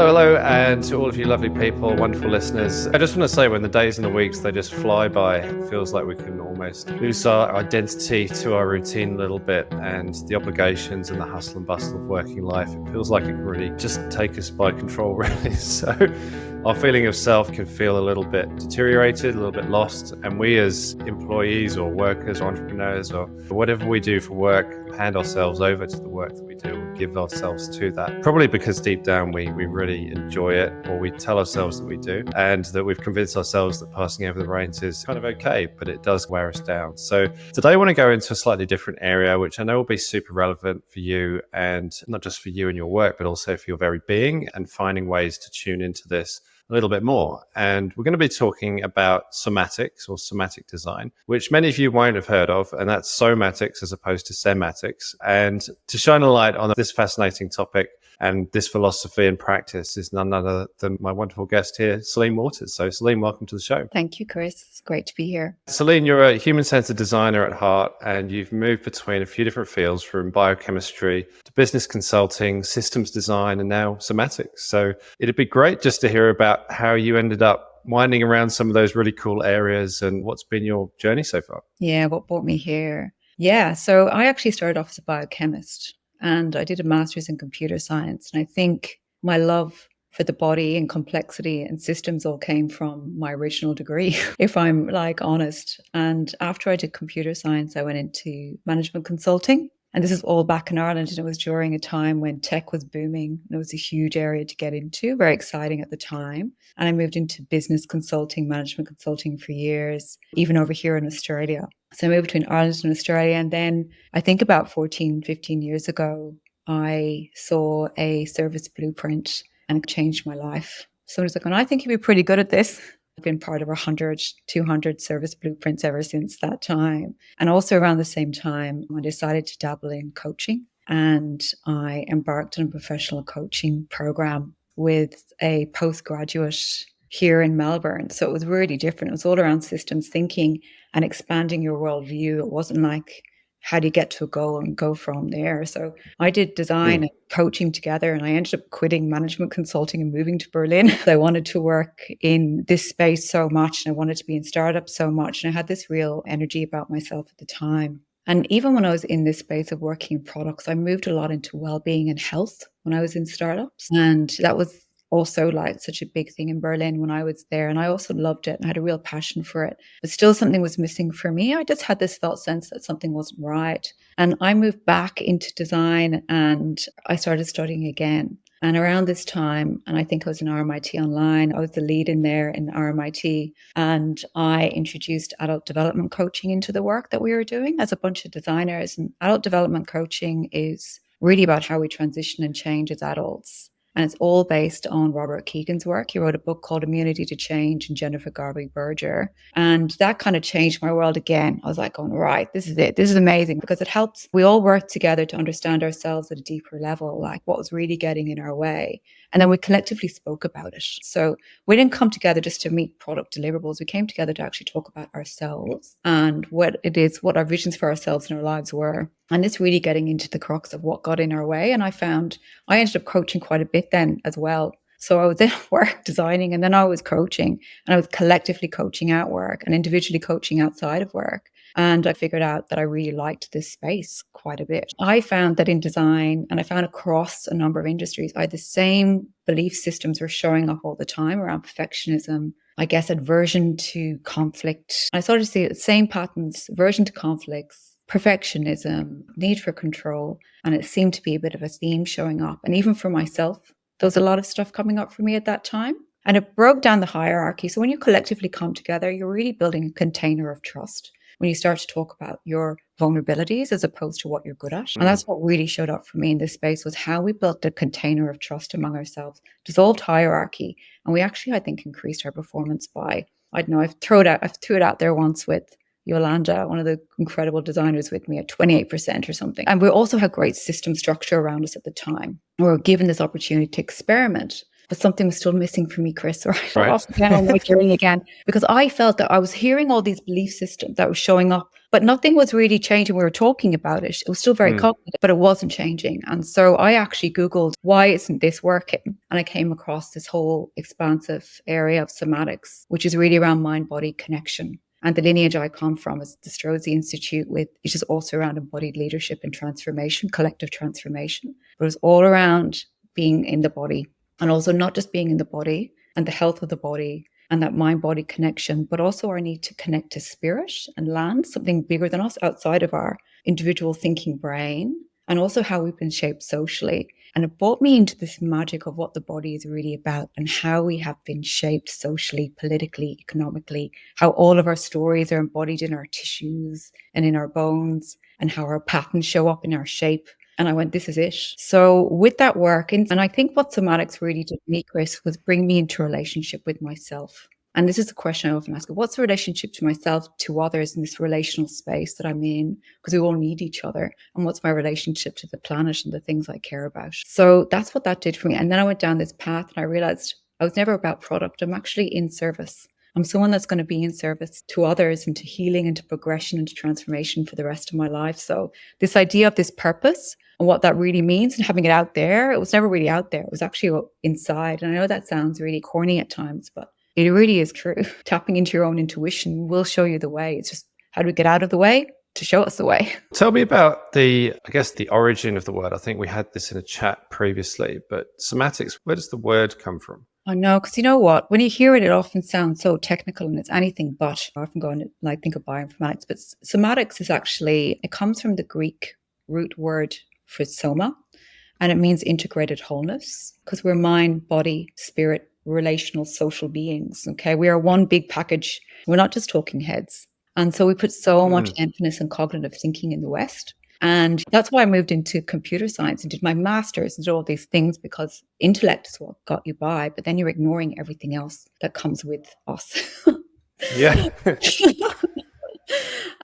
Hello, and to all of you lovely people, wonderful listeners. I just want to say, when the days and the weeks, they just fly by, it feels like we can almost lose our identity to our routine a little bit, and the obligations and the hustle and bustle of working life, it feels like it can really just take us by control, really. So our feeling of self can feel a little bit deteriorated, a little bit lost, and we as employees or workers or entrepreneurs or whatever we do for work, hand ourselves over to the work that we do. We give ourselves to that, probably because deep down we really enjoy it, or we tell ourselves that we do, and that we've convinced ourselves that passing over the reins is kind of okay, but it does wear us down. So today I want to go into a slightly different area, which I know will be super relevant for you, and not just for you and your work, but also for your very being, and finding ways to tune into this a little bit more. And we're going to be talking about somatics, or somatic design, which many of you won't have heard of, and that's somatics as opposed to sematics. And to shine a light on this fascinating topic and this philosophy and practice is none other than my wonderful guest here, Celine Waters. So Celine, welcome to the show. Thank you, Chris. It's great to be here. Celine, you're a human-centered designer at heart, and you've moved between a few different fields, from biochemistry to business consulting, systems design, and now somatics. So it'd be great just to hear about how you ended up winding around some of those really cool areas and what's been your journey so far. Yeah, what brought me here? Yeah, so I actually started off as a biochemist, and I did a master's in computer science. And I think my love for the body and complexity and systems all came from my original degree, if I'm honest. And after I did computer science, I went into management consulting. And this is all back in Ireland, and it was during a time when tech was booming. And it was a huge area to get into, very exciting at the time. And I moved into business consulting, management consulting for years, even over here in Australia. So I moved between Ireland and Australia. And then I think about 14, 15 years ago, I saw a service blueprint, and it changed my life. So I was like, I think you'd be pretty good at this. I've been part of 100, 200 service blueprints ever since that time. And also around the same time, I decided to dabble in coaching, and I embarked on a professional coaching program with a postgraduate here in Melbourne. So it was really different. It was all around systems thinking and expanding your worldview. It wasn't like, how do you get to a goal and go from there? So I did design and coaching together, and I ended up quitting management consulting and moving to Berlin. I wanted to work in this space so much, and I wanted to be in startups so much. And I had this real energy about myself at the time. And even when I was in this space of working in products, I moved a lot into wellbeing and health when I was in startups. And that was also such a big thing in Berlin when I was there. And I also loved it and had a real passion for it. But still something was missing for me. I just had this felt sense that something wasn't right. And I moved back into design, and I started studying again. And around this time, and I think I was in RMIT Online, I was the lead in there in RMIT, and I introduced adult development coaching into the work that we were doing as a bunch of designers. And adult development coaching is really about how we transition and change as adults. And it's all based on Robert Keegan's work. He wrote a book called Immunity to Change, and Jennifer Garvey-Berger. And that kind of changed my world again. I was like, right, this is it. This is amazing, because it helps. We all work together to understand ourselves at a deeper level, like what was really getting in our way. And then we collectively spoke about it. So we didn't come together just to meet product deliverables. We came together to actually talk about ourselves and what it is, what our visions for ourselves and our lives were. And it's really getting into the crux of what got in our way. And I ended up coaching quite a bit then as well. So I was in work designing, and then I was coaching, and I was collectively coaching at work and individually coaching outside of work. And I figured out that I really liked this space quite a bit. I found that in design, and I found across a number of industries, I had the same belief systems were showing up all the time around perfectionism, I guess aversion to conflict. I started to see the same patterns: aversion to conflicts, perfectionism, need for control. And it seemed to be a bit of a theme showing up. And even for myself, there was a lot of stuff coming up for me at that time. And it broke down the hierarchy. So when you collectively come together, you're really building a container of trust when you start to talk about your vulnerabilities as opposed to what you're good at. And that's what really showed up for me in this space, was how we built a container of trust among ourselves, dissolved hierarchy. And we actually, I think, increased our performance by, I don't know, I've threw it out there once with Yolanda, one of the incredible designers with me, at 28% or something. And we also had great system structure around us at the time. We were given this opportunity to experiment. But something was still missing for me, Chris, right? Off again on my journey again, because I felt that I was hearing all these belief systems that were showing up, but nothing was really changing. We were talking about it. It was still very Mm. cognitive, but it wasn't changing. And so I actually Googled, why isn't this working? And I came across this whole expansive area of somatics, which is really around mind-body connection. And the lineage I come from is the Strozzi Institute, which is also around embodied leadership and transformation, collective transformation. But it's all around being in the body, and also not just being in the body and the health of the body and that mind-body connection, but also our need to connect to spirit and land, something bigger than us outside of our individual thinking brain, and also how we've been shaped socially. And it brought me into this magic of what the body is really about and how we have been shaped socially, politically, economically, how all of our stories are embodied in our tissues and in our bones, and how our patterns show up in our shape. And I went, this is it. So with that work, and I think what somatics really did me, Chris, was bring me into a relationship with myself. And this is the question I often ask: what's the relationship to myself, to others in this relational space that I'm in? Because we all need each other. And what's my relationship to the planet and the things I care about? So that's what that did for me. And then I went down this path and I realized I was never about product. I'm actually in service. I'm someone that's going to be in service to others and to healing and to progression and to transformation for the rest of my life. So this idea of this purpose and what that really means and having it out there, it was never really out there. It was actually inside. And I know that sounds really corny at times, but it really is true. Tapping into your own intuition will show you the way. It's just, how do we get out of the way to show us the way? Tell me about the origin of the word. I think we had this in a chat previously, but somatics, where does the word come from? I know, because you know what? When you hear it, it often sounds so technical and it's anything but. I often go and think of bioinformatics, but somatics is actually, it comes from the Greek root word for soma, and it means integrated wholeness, because we're mind, body, spirit, relational, social beings. Okay. We are one big package. We're not just talking heads. And so we put so much emphasis on cognitive thinking in the West. And that's why I moved into computer science and did my master's and did all these things, because intellect is what got you by, but then you're ignoring everything else that comes with us. Yeah.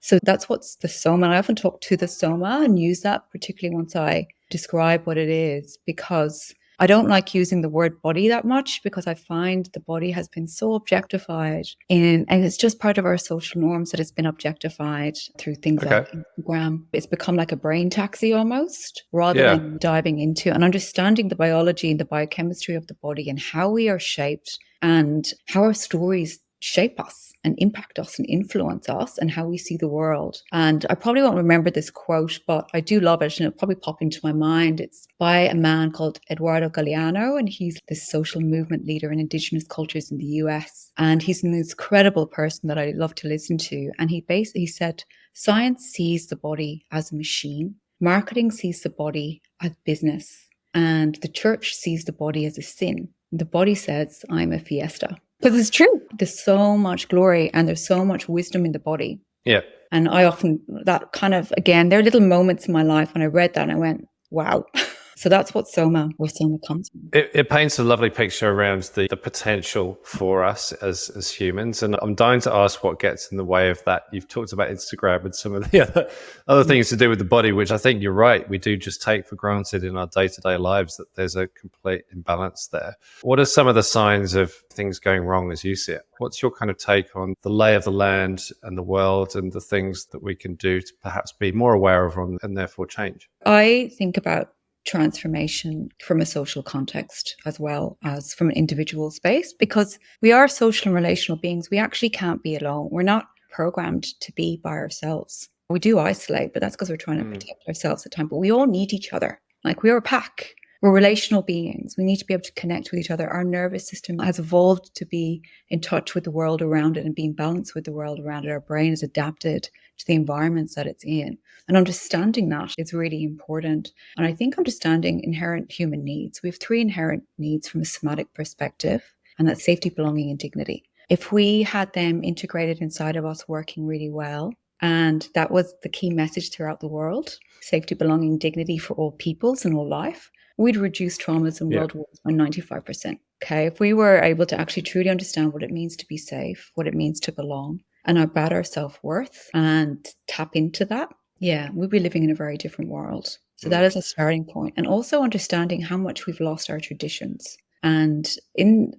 So that's what's the soma. And I often talk to the soma and use that, particularly once I describe what it is, because I don't like using the word body that much, because I find the body has been so objectified and it's just part of our social norms that it's been objectified through things like Instagram. It's become like a brain taxi almost, rather than diving into and understanding the biology and the biochemistry of the body and how we are shaped and how our stories shape us and impact us and influence us and how we see the world. And I probably won't remember this quote, but I do love it and it'll probably pop into my mind. It's by a man called Eduardo Galeano, and he's this social movement leader in indigenous cultures in the US. And he's an incredible person that I love to listen to. And he basically said, science sees the body as a machine, marketing sees the body as business, and the church sees the body as a sin. The body says, I'm a fiesta. Because it's true. There's so much glory and there's so much wisdom in the body. Yeah. And I often, that kind of, again, there are little moments in my life when I read that and I went, wow. So that's what where soma comes from. It paints a lovely picture around the potential for us as humans. And I'm dying to ask what gets in the way of that. You've talked about Instagram and some of the other things to do with the body, which I think you're right. We do just take for granted in our day-to-day lives that there's a complete imbalance there. What are some of the signs of things going wrong as you see it? What's your kind of take on the lay of the land and the world and the things that we can do to perhaps be more aware of and therefore change? I think about transformation from a social context as well as from an individual space, because we are social and relational beings. We actually can't be alone. We're not programmed to be by ourselves. We do isolate, but that's because we're trying to protect ourselves at the time. But we all need each other. Like, we are a pack. We're relational beings. We need to be able to connect with each other. Our nervous system has evolved to be in touch with the world around it and be in balance with the world around it. Our brain is adapted to the environments that it's in. And understanding that is really important. And I think understanding inherent human needs. We have 3 inherent needs from a somatic perspective, and that's safety, belonging, and dignity. If we had them integrated inside of us working really well, and that was the key message throughout the world, safety, belonging, dignity for all peoples and all life, we'd reduce traumas and world wars by 95%. Okay. If we were able to actually truly understand what it means to be safe, what it means to belong, and about our self-worth and tap into that, we'd be living in a very different world. So that is a starting point. And also understanding how much we've lost our traditions. And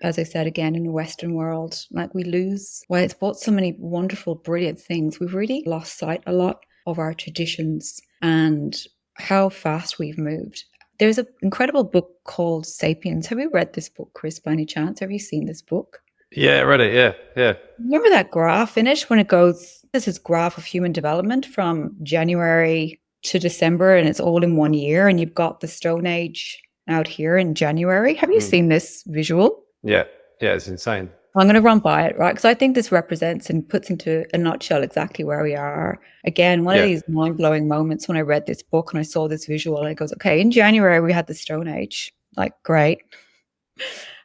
as I said again, in the Western world, like we lose, while it's brought so many wonderful, brilliant things, we've really lost sight a lot of our traditions and how fast we've moved. There's an incredible book called Sapiens. Have you read this book, Chris, by any chance? Have you seen this book? Yeah, I read it. Yeah, yeah. Remember that graph in it when it goes, this is graph of human development from January to December, and it's all in one year. And you've got the Stone Age out here in January. Have you seen this visual? Yeah, yeah, it's insane. I'm going to run by it, right? Because I think this represents and puts into a nutshell exactly where we are. Again, one of these mind-blowing moments when I read this book and I saw this visual, and it goes, okay, in January we had the Stone Age. Like, great.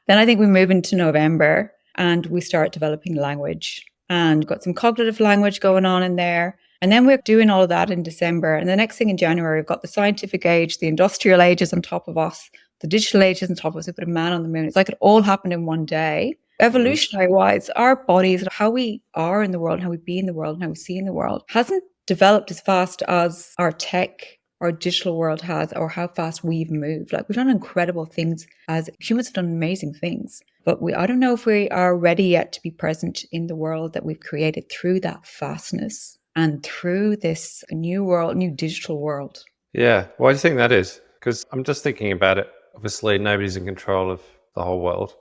Then I think we move into November and we start developing language, and got some cognitive language going on in there. And then we're doing all of that in December. And the next thing in January, we've got the scientific age, the industrial age is on top of us, the digital age is on top of us. We put a man on the moon. It's like it all happened in one day. Evolutionary wise, our bodies, how we are in the world, how we be in the world, and how we see in the world hasn't developed as fast as our tech, our digital world has, or how fast we've moved. Like, we've done incredible things as humans, have done amazing things, but I don't know if we are ready yet to be present in the world that we've created through that fastness and through this new world, new digital world. Yeah. Why do you think that is? Because I'm just thinking about it. Obviously, nobody's in control of the whole world.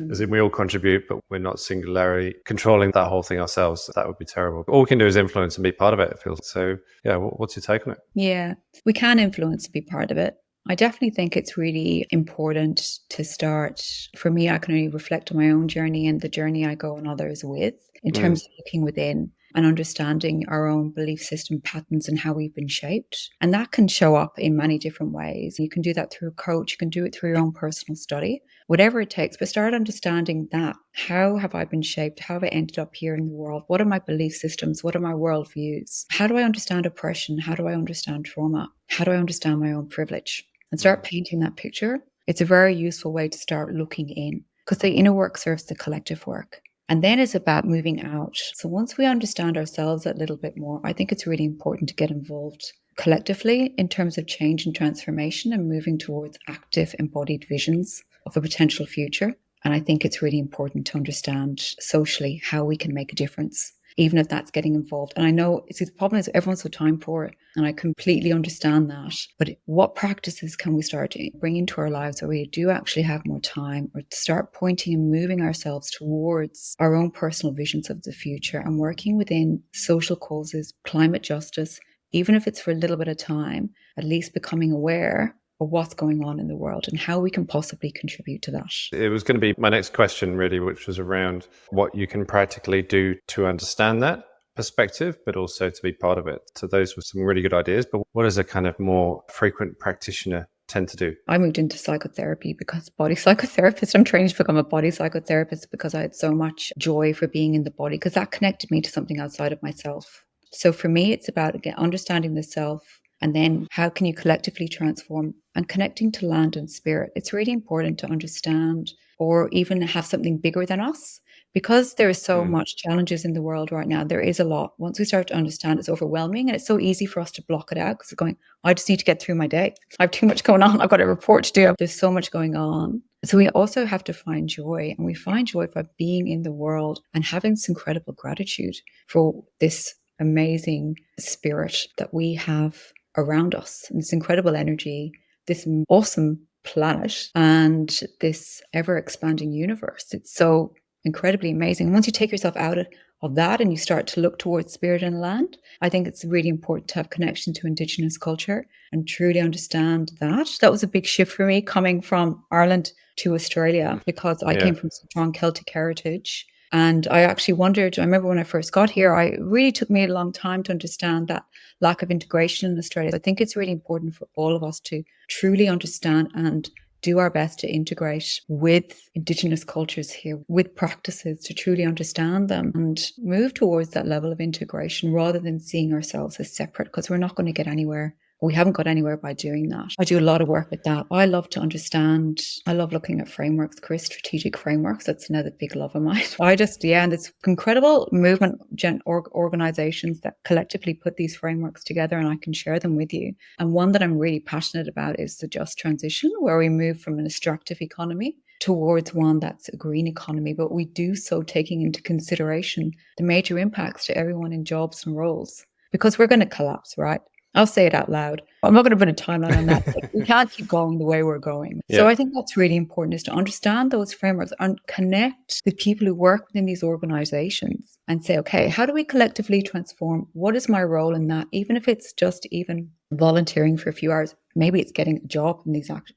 As in, we all contribute, but we're not singularly controlling that whole thing ourselves. That would be terrible. All we can do is influence and be part of it, it feels. So, yeah, what's your take on it? Yeah, we can influence and be part of it. I definitely think it's really important to start. For me, I can only reflect on my own journey and the journey I go on others with, in terms of looking within and understanding our own belief system patterns and how we've been shaped. And that can show up in many different ways. You can do that through a coach, you can do it through your own personal study, whatever it takes, but start understanding that. How have I been shaped? How have I ended up here in the world? What are my belief systems? What are my worldviews? How do I understand oppression? How do I understand trauma? How do I understand my own privilege? And start painting that picture. It's a very useful way to start looking in, because the inner work serves the collective work. And then it's about moving out. So once we understand ourselves a little bit more, I think it's really important to get involved collectively in terms of change and transformation and moving towards active embodied visions of a potential future. And I think it's really important to understand socially how we can make a difference, even if that's getting involved. And I know the problem is everyone's so time poor, and I completely understand that. But what practices can we start to bring into our lives where we do actually have more time, or to start pointing and moving ourselves towards our own personal visions of the future and working within social causes, climate justice, even if it's for a little bit of time, at least becoming aware of what's going on in the world and how we can possibly contribute to that. It was going to be my next question, really, which was around what you can practically do to understand that perspective, but also to be part of it. So those were some really good ideas. But what does a kind of more frequent practitioner tend to do? I moved into psychotherapy because body psychotherapist. I'm trained to become a body psychotherapist because I had so much joy for being in the body, because that connected me to something outside of myself. So for me, it's about, again, understanding the self, and then how can you collectively transform and connecting to land and spirit. It's really important to understand or even have something bigger than us, because there is so much challenges in the world right now. There is a lot. Once we start to understand, it's overwhelming, and it's so easy for us to block it out because we're going, I just need to get through my day. I have too much going on. I've got a report to do. There's so much going on. So we also have to find joy, and we find joy by being in the world and having this incredible gratitude for this amazing spirit that we have around us, and this incredible energy, this awesome planet, and this ever expanding universe. It's so incredibly amazing. Once you take yourself out of that and you start to look towards spirit and land, I think it's really important to have connection to Indigenous culture and truly understand that. That was a big shift for me coming from Ireland to Australia, because I came from strong Celtic heritage. And I actually wondered, I remember when I first got here, it really took me a long time to understand that lack of integration in Australia. I think it's really important for all of us to truly understand and do our best to integrate with Indigenous cultures here, with practices to truly understand them and move towards that level of integration rather than seeing ourselves as separate, because we're not going to get anywhere We haven't got anywhere by doing that. I do a lot of work with that. I love to understand. I love looking at frameworks, Chris, strategic frameworks. That's another big love of mine. And it's incredible movement organizations that collectively put these frameworks together, and I can share them with you. And one that I'm really passionate about is the just transition, where we move from an extractive economy towards one that's a green economy, but we do so taking into consideration the major impacts to everyone in jobs and roles, because we're going to collapse, right? I'll say it out loud. I'm not going to put a timeline on that. But we can't keep going the way we're going. Yeah. So I think that's really important, is to understand those frameworks and connect with people who work within these organizations and say, okay, how do we collectively transform? What is my role in that? Even if it's just even volunteering for a few hours, maybe it's getting a job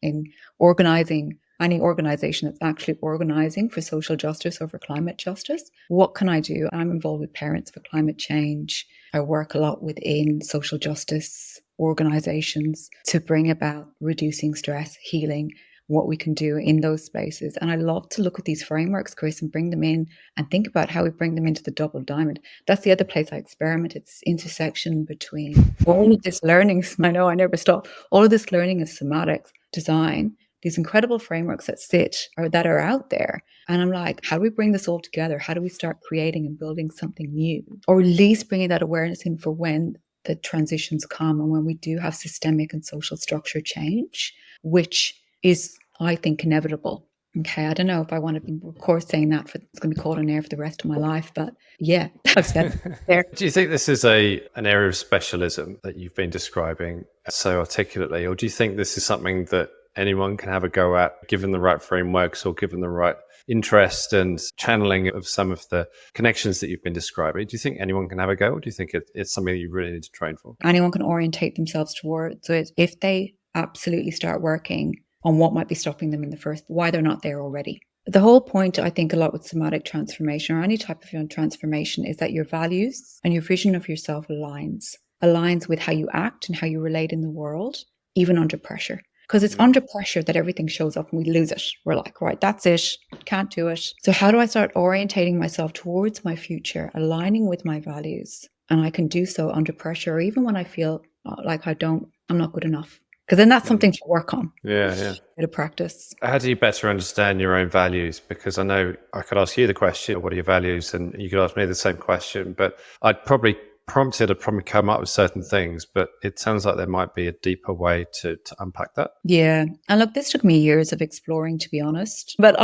in organizing, any organization that's actually organizing for social justice or for climate justice. What can I do? I'm involved with Parents for Climate Change. I work a lot within social justice organizations to bring about reducing stress, healing, what we can do in those spaces. And I love to look at these frameworks, Chris, and bring them in and think about how we bring them into the double diamond. That's the other place I experiment. It's intersection between all of this learning. I know I never stop. All of this learning of somatics, design, these incredible frameworks that sit or that are out there. And I'm like, how do we bring this all together? How do we start creating and building something new? Or at least bringing that awareness in for when the transitions come and when we do have systemic and social structure change, which is, I think, inevitable. Okay, I don't know if I want to be, of course, saying that it's going to be called on air for the rest of my life, but yeah, I've said it there. Do you think this is an area of specialism that you've been describing so articulately, or do you think this is something that anyone can have a go at, given the right frameworks or given the right interest and channeling of some of the connections that you've been describing? Do you think anyone can have a go, or do you think it's something that you really need to train for? Anyone can orientate themselves towards it if they absolutely start working on what might be stopping them in the first, why they're not there already. The whole point, I think, a lot with somatic transformation or any type of transformation is that your values and your vision of yourself aligns with how you act and how you relate in the world, even under pressure. Because it's under pressure that everything shows up and we lose it. We're like, right, that's it, can't do it. So how do I start orientating myself towards my future, aligning with my values? And I can do so under pressure, or even when I feel like I'm not good enough. Because then that's something to work on. Yeah. Bit of practice. How do you better understand your own values? Because I know I could ask you the question, what are your values? And you could ask me the same question, but I'd probably come up with certain things, but it sounds like there might be a deeper way to unpack that. Yeah. And look, this took me years of exploring, to be honest. But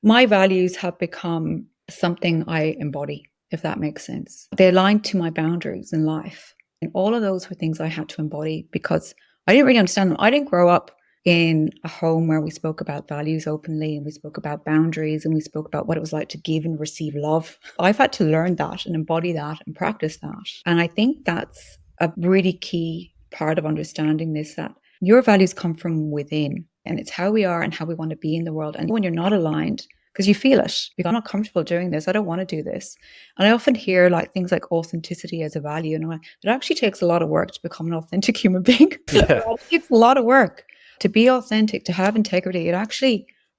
my values have become something I embody, if that makes sense. They align to my boundaries in life. And all of those were things I had to embody because I didn't really understand them. I didn't grow up in a home where we spoke about values openly and we spoke about boundaries and we spoke about what it was like to give and receive love. I've had to learn that and embody that and practice that. And I think that's a really key part of understanding this, that your values come from within and it's how we are and how we want to be in the world. And when you're not aligned, because you feel it, I'm not comfortable doing this, I don't want to do this. And I often hear like things like authenticity as a value. And I'm like, it actually takes a lot of work to become an authentic human being. Yeah. It takes a lot of work to be authentic, to have integrity.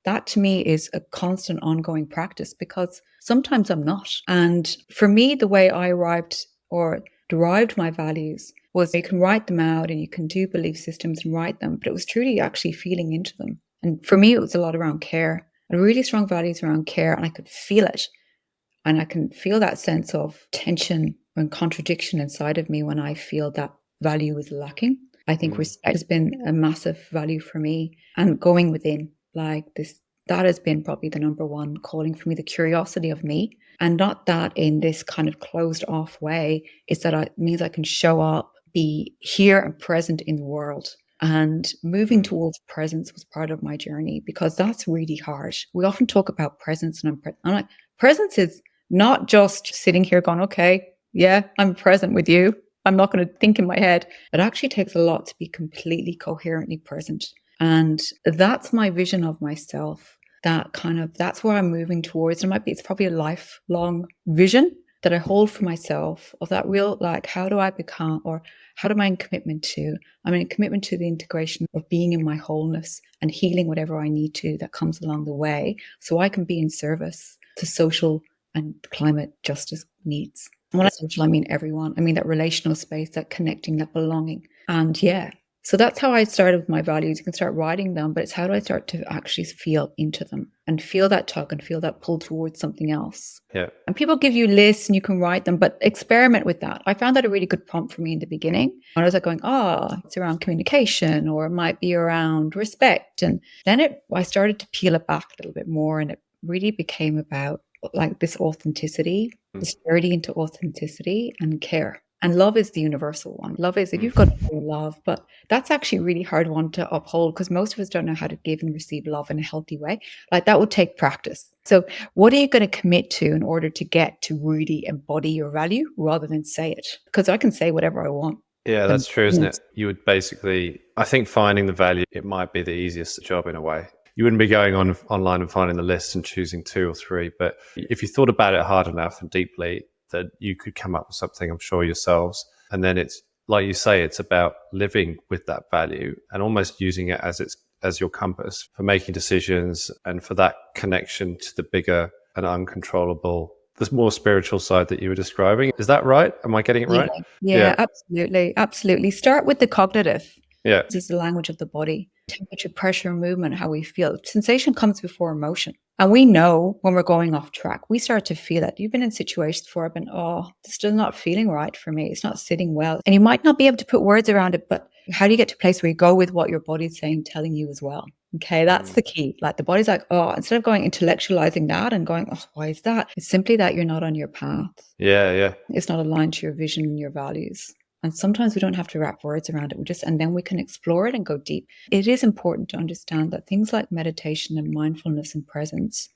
That to me is a constant ongoing practice because sometimes I'm not. And for me, the way I derived my values was you can write them out and you can do belief systems and write them, but it was truly actually feeling into them. And for me, it was a lot around care. I had really strong values around care and I could feel it. And I can feel that sense of tension and contradiction inside of me when I feel that value is lacking. I think respect has been a massive value for me, and going within like this, that has been probably the number one calling for me, the curiosity of me, and not that in this kind of closed off way. It's that it means I can show up, be here and present in the world. And moving towards presence was part of my journey because that's really hard. We often talk about presence and I'm like, presence is not just sitting here going, okay, yeah, I'm present with you. I'm not going to think in my head. It actually takes a lot to be completely coherently present. And that's my vision of myself. That's where I'm moving towards. It's probably a lifelong vision that I hold for myself of that real, like, how do I become, or how am I in commitment to? I'm in commitment to the integration of being in my wholeness and healing whatever I need to that comes along the way so I can be in service to social and climate justice needs. And when I say social, I mean everyone. I mean that relational space, that connecting, that belonging. And yeah, so that's how I started with my values. You can start writing them, but it's how do I start to actually feel into them and feel that tug and feel that pull towards something else. Yeah. And people give you lists and you can write them, but experiment with that. I found that a really good prompt for me in the beginning. And I was like going, it's around communication, or it might be around respect. And then I started to peel it back a little bit more, and it really became about like this authenticity, this journey into authenticity and care. And love is the universal one. Love is, if you've got to feel love, but that's actually a really hard one to uphold because most of us don't know how to give and receive love in a healthy way. Like that would take practice. So what are you going to commit to in order to get to really embody your value rather than say it? Because I can say whatever I want. Yeah, that's true, isn't it? You would basically, I think finding the value, it might be the easiest job in a way. You wouldn't be going online and finding the list and choosing 2 or 3. But if you thought about it hard enough and deeply, that you could come up with something, I'm sure, yourselves. And then it's, like you say, it's about living with that value and almost using it as your compass for making decisions and for that connection to the bigger and uncontrollable, the more spiritual side that you were describing. Is that right? Am I getting it right? Yeah, absolutely. Absolutely. Start with the cognitive. Yeah. This is the language of the body. Temperature, pressure, movement, how we feel. Sensation comes before emotion. And we know when we're going off track, we start to feel it. You've been in situations before, I've been, this is still not feeling right for me. It's not sitting well. And you might not be able to put words around it, but how do you get to a place where you go with what your body's saying, telling you as well? Okay, that's the key. Like the body's like, instead of going intellectualizing that and going, why is that? It's simply that you're not on your path. Yeah. It's not aligned to your vision and your values. And sometimes we don't have to wrap words around it. And then we can explore it and go deep. It is important to understand that things like meditation and mindfulness and presence,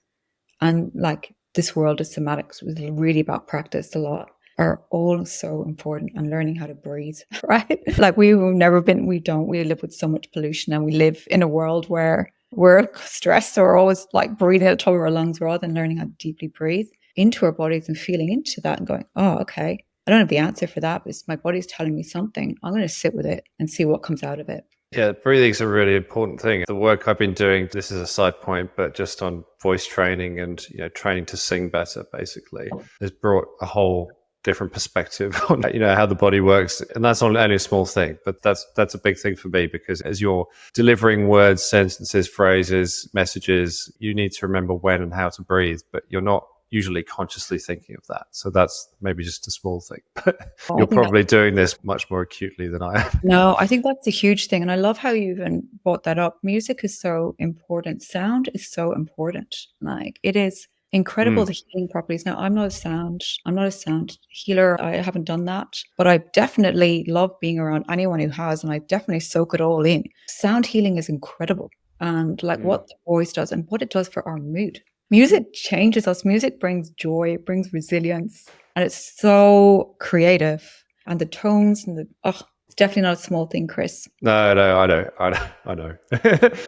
and like this world of somatics, was really about practice a lot, are all so important, and learning how to breathe, right? Like we live with so much pollution, and we live in a world where we're stressed, so we're always like breathing at the top of our lungs rather than learning how to deeply breathe into our bodies and feeling into that and going, okay. I don't have the answer for that, but my body's telling me something. I'm going to sit with it and see what comes out of it. Yeah, breathing is a really important thing. The work I've been doing, this is a side point, but just on voice training and training to sing better, basically, has brought a whole different perspective on how the body works. And that's not only a small thing, but that's a big thing for me, because as you're delivering words, sentences, phrases, messages, you need to remember when and how to breathe, but you're not usually consciously thinking of that. So that's maybe just a small thing, but you're probably doing this much more acutely than I am. No, I think that's a huge thing. And I love how you even brought that up. Music is so important. Sound is so important. Like it is incredible, the healing properties. Now, I'm not a sound healer. I haven't done that, but I definitely love being around anyone who has, and I definitely soak it all in. Sound healing is incredible. And like what the voice does and what it does for our mood. Music changes us. Music brings joy, it brings resilience, and it's so creative. And the tones and it's definitely not a small thing, Chris. No, I know.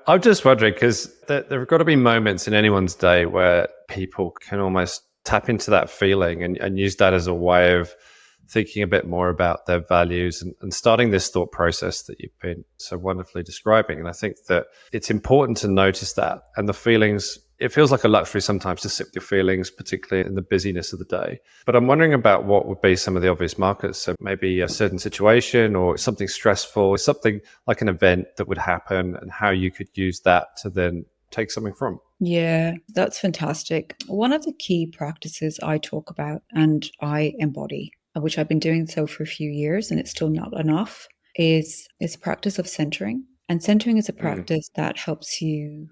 I'm just wondering, because there have got to be moments in anyone's day where people can almost tap into that feeling and use that as a way of thinking a bit more about their values and starting this thought process that you've been so wonderfully describing. And I think that it's important to notice that. And the feelings, it feels like a luxury sometimes to sit with your feelings, particularly in the busyness of the day. But I'm wondering about what would be some of the obvious markers. So maybe a certain situation or something stressful, something like an event that would happen, and how you could use that to then take something from. Yeah, that's fantastic. One of the key practices I talk about and I embody, which I've been doing so for a few years and it's still not enough, is practice of centering. And centering is a practice that helps you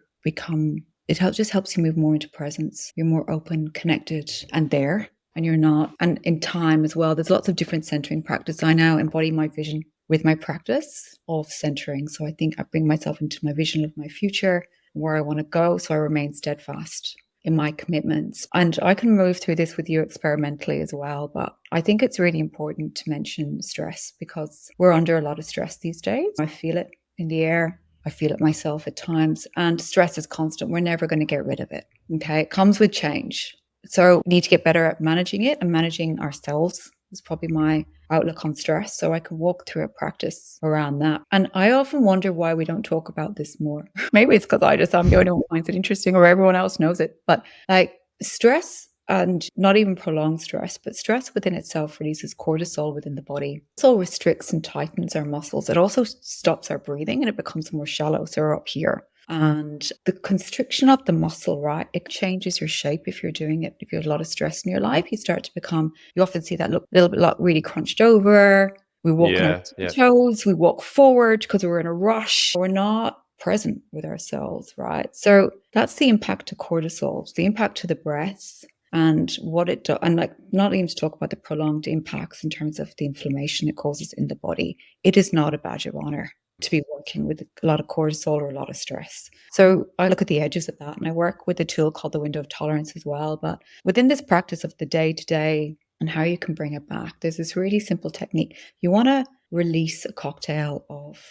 just helps you move more into presence. You're more open, connected, and there. And you're not, and in time as well. There's lots of different centering practice. I now embody my vision with my practice of centering. So I think I bring myself into my vision of my future, where I want to go. So I remain steadfast in my commitments. And I can move through this with you experimentally as well. But I think it's really important to mention stress, because we're under a lot of stress these days. I feel it in the air. I feel it myself at times. And stress is constant. We're never going to get rid of it. Okay. It comes with change. So we need to get better at managing it, and managing ourselves is probably my outlook on stress. So I can walk through a practice around that. And I often wonder why we don't talk about this more. Maybe it's because I'm the only one who finds it interesting, or everyone else knows it. But like stress and not even prolonged stress, but stress within itself releases cortisol within the body. It also restricts and tightens our muscles. It also stops our breathing and it becomes more shallow. So we're up here. And the constriction of the muscle, right, it changes your shape if you're doing it. If you have a lot of stress in your life, you start to become, you often see that look a little bit like really crunched over. We walk on our toes, we walk forward because we're in a rush. We're not present with ourselves, right? So that's the impact to cortisol, the impact to the breath and what it does. And like, not even to talk about the prolonged impacts in terms of the inflammation it causes in the body. It is not a badge of honor to be working with a lot of cortisol or a lot of stress. So I look at the edges of that and I work with a tool called the window of tolerance as well. But within this practice of the day to day and how you can bring it back, there's this really simple technique. You want to release a cocktail of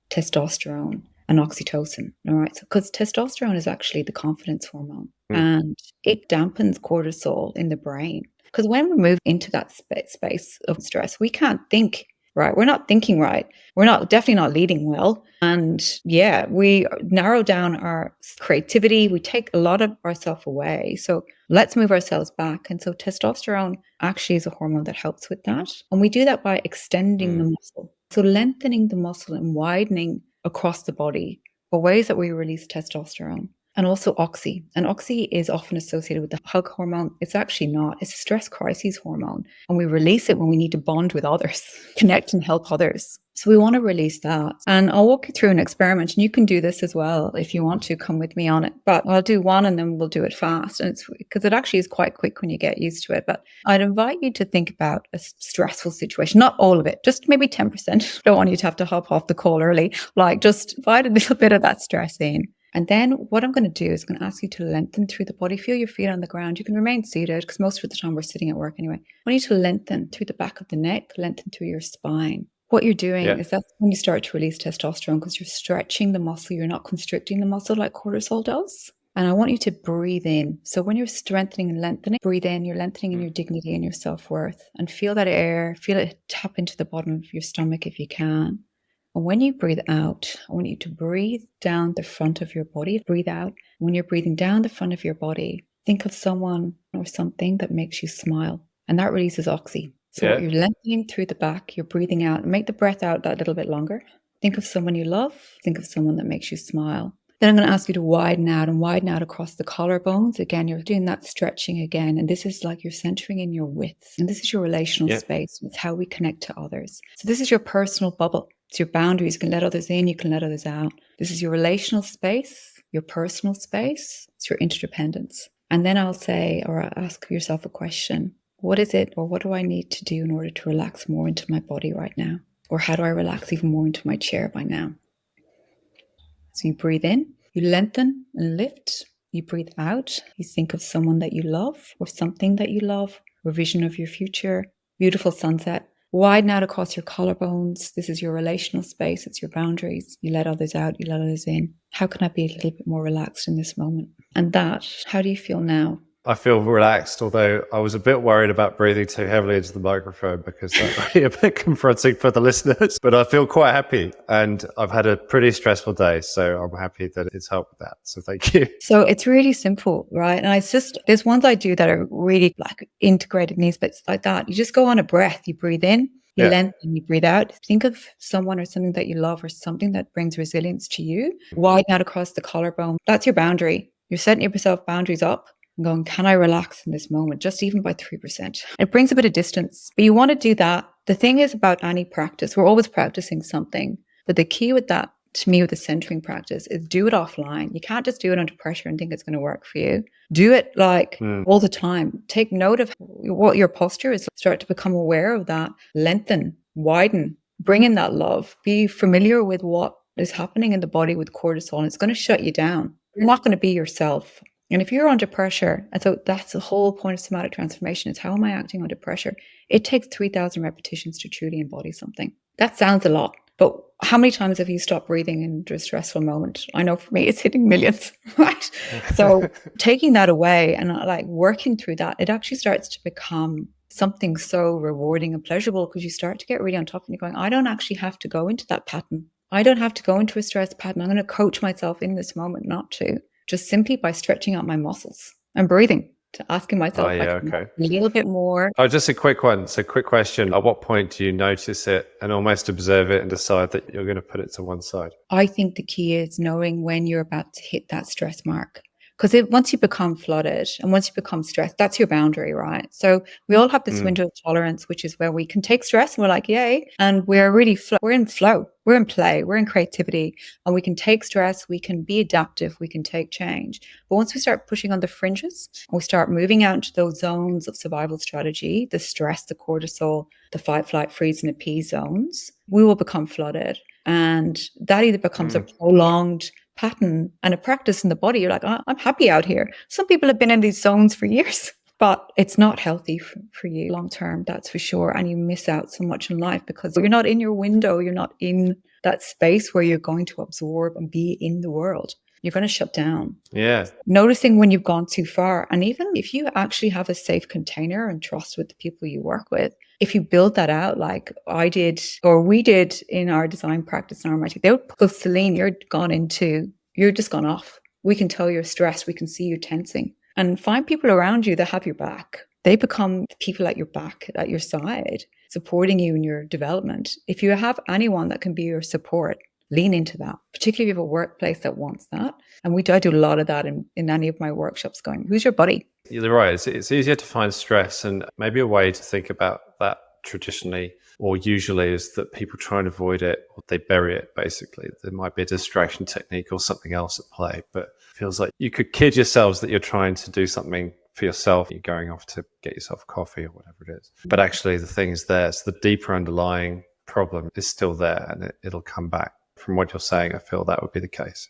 testosterone and oxytocin, all right? So, because testosterone is actually the confidence hormone and it dampens cortisol in the brain. Because when we move into that space of stress, we can't think right. We're not thinking right. We're definitely not leading well. And yeah, we narrow down our creativity. We take a lot of ourselves away. So let's move ourselves back. And so testosterone actually is a hormone that helps with that. And we do that by extending the muscle. So lengthening the muscle and widening across the body are ways that we release testosterone. And also oxy. And oxy is often associated with the hug hormone. It's actually not. It's a stress crises hormone. And we release it when we need to bond with others, connect and help others. So we want to release that. And I'll walk you through an experiment. And you can do this as well if you want to come with me on it. But I'll do one and then we'll do it fast. And it's because it actually is quite quick when you get used to it. But I'd invite you to think about a stressful situation, not all of it, just maybe 10%. Don't want you to have to hop off the call early. Like just invite a little bit of that stress in. And then what I'm going to do is I'm going to ask you to lengthen through the body. Feel your feet on the ground. You can remain seated because most of the time we're sitting at work anyway. I want you to lengthen through the back of the neck, lengthen through your spine. What you're doing is that's when you start to release testosterone because you're stretching the muscle. You're not constricting the muscle like cortisol does. And I want you to breathe in. So when you're strengthening and lengthening, breathe in. You're lengthening in your dignity and your self-worth. And feel that air. Feel it tap into the bottom of your stomach if you can. And when you breathe out, I want you to breathe down the front of your body. Breathe out. When you're breathing down the front of your body, think of someone or something that makes you smile. And that releases oxy. So what you're lengthening through the back, you're breathing out. Make the breath out that little bit longer. Think of someone you love. Think of someone that makes you smile. Then I'm going to ask you to widen out across the collarbones. Again, you're doing that stretching again. And this is like you're centering in your width. And this is your relational space. It's how we connect to others. So this is your personal bubble. It's your boundaries. You can let others in. You can let others out. This is your relational space, your personal space. It's your interdependence. And then I'll say, or I'll ask yourself a question. What is it or what do I need to do in order to relax more into my body right now? Or how do I relax even more into my chair by now? So you breathe in, you lengthen and lift. You breathe out. You think of someone that you love or something that you love, or vision of your future. Beautiful sunset. Widen out across your collarbones. This is your relational space. It's your boundaries. You let others out. You let others in. How can I be a little bit more relaxed in this moment? And how do you feel now? I feel relaxed, although I was a bit worried about breathing too heavily into the microphone because that might be a bit confronting for the listeners. But I feel quite happy and I've had a pretty stressful day. So I'm happy that it's helped with that. So thank you. So it's really simple, right? And there's ones I do that are really like integrated needs, but it's like that. You just go on a breath. You breathe in, you lengthen, you breathe out. Think of someone or something that you love or something that brings resilience to you. Widen out across the collarbone. That's your boundary. You're setting yourself boundaries up. Going, can I relax in this moment, just even by 3%? It brings a bit of distance, but you want to do that. The thing is about any practice, we're always practicing something, but the key with that, to me, with the centering practice is do it offline. You can't just do it under pressure and think it's going to work for you. Do it all the time. Take note of what your posture is. Start to become aware of that. Lengthen, widen, bring in that love. Be familiar with what is happening in the body with cortisol, and it's going to shut you down. You're not going to be yourself. And if you're under pressure, and so that's the whole point of somatic transformation is how am I acting under pressure? It takes 3,000 repetitions to truly embody something. That sounds a lot, but how many times have you stopped breathing under a stressful moment? I know for me, it's hitting millions, right? So taking that away and like working through that, it actually starts to become something so rewarding and pleasurable because you start to get really on top and you're going, I don't actually have to go into that pattern. I don't have to go into a stress pattern. I'm going to coach myself in this moment not to. Just simply by stretching out my muscles and breathing. to asking Oh, myself if I yeah. can Okay. a little bit more. Oh, just a quick one. So, quick question. At what point do you notice it and almost observe it and decide that you're going to put it to one side? I think the key is knowing when you're about to hit that stress mark. Because once you become flooded and once you become stressed, that's your boundary, right? So we all have this Mm. window of tolerance, which is where we can take stress and we're like, yay. And we're really, we're in flow, we're in play, we're in creativity, and we can take stress, we can be adaptive, we can take change. But once we start pushing on the fringes, and we start moving out into those zones of survival strategy, the stress, the cortisol, the fight, flight, freeze, and appease zones, we will become flooded. And that either becomes a prolonged pattern and a practice in the body. You're like, oh, I'm happy out here. Some people have been in these zones for years, but it's not healthy for you long term, that's for sure. And you miss out so much in life because you're not in your window. You're not in that space where you're going to absorb and be in the world. You're going to shut down. Yeah. Noticing when you've gone too far. And even if you actually have a safe container and trust with the people you work with, if you build that out like I did or we did in our design practice in Unpacking, they would go, Celine, you're just gone off. We can tell you're stressed. We can see you tensing. And find people around you that have your back. They become people at your back, at your side, supporting you in your development. If you have anyone that can be your support, lean into that, particularly if you have a workplace that wants that. And I do a lot of that in any of my workshops going, who's your buddy? You're right. It's easier to find stress, and maybe a way to think about that traditionally or usually is that people try and avoid it or they bury it, basically. There might be a distraction technique or something else at play, but it feels like you could kid yourselves that you're trying to do something for yourself. You're going off to get yourself coffee or whatever it is. But actually the thing is there. So the deeper underlying problem is still there and it'll come back. From what you're saying, I feel that would be the case.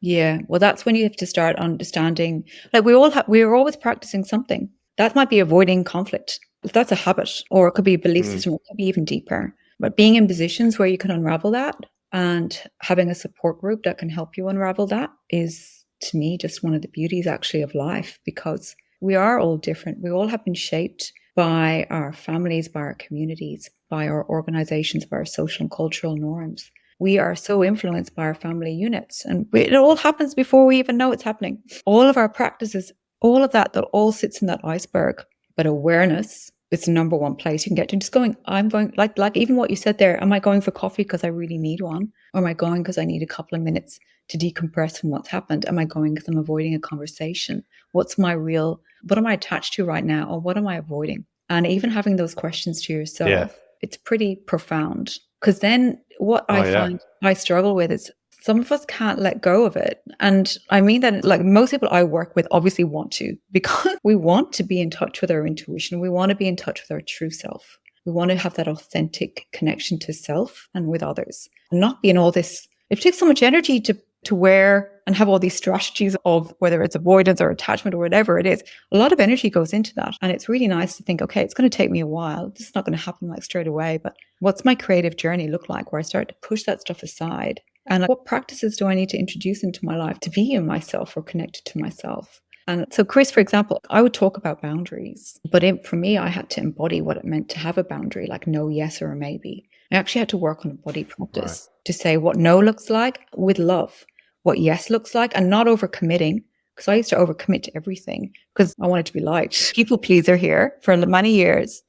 Yeah. Well, that's when you have to start understanding, like we're always practicing something. That might be avoiding conflict. If that's a habit, or it could be a belief system, or it could be even deeper. But being in positions where you can unravel that and having a support group that can help you unravel that is, to me, just one of the beauties actually of life, because we are all different. We all have been shaped by our families, by our communities, by our organizations, by our social and cultural norms. We are so influenced by our family units, and it all happens before we even know it's happening. All of our practices, all of that all sits in that iceberg. But awareness is the number one place you can get to. Just going, I'm going, like even what you said there, am I going for coffee because I really need one? Or am I going because I need a couple of minutes to decompress from what's happened? Am I going because I'm avoiding a conversation? What am I attached to right now? Or what am I avoiding? And even having those questions to yourself, it's pretty profound. Because then what I find I struggle with is some of us can't let go of it. And I mean that, like, most people I work with obviously want to, because we want to be in touch with our intuition. We want to be in touch with our true self. We want to have that authentic connection to self and with others, and not be in all this. It takes so much energy to wear and have all these strategies of whether it's avoidance or attachment or whatever it is. A lot of energy goes into that. And it's really nice to think, okay, it's going to take me a while. This is not going to happen like straight away, but what's my creative journey look like where I start to push that stuff aside? And what practices do I need to introduce into my life to be in myself or connected to myself? And so, Chris, for example, I would talk about boundaries, but for me, I had to embody what it meant to have a boundary, like no, yes, or a maybe. I actually had to work on a body practice to say what no looks like with love, what yes looks like, and not overcommitting. Because I used to overcommit to everything because I wanted to be liked. People pleaser here for many years.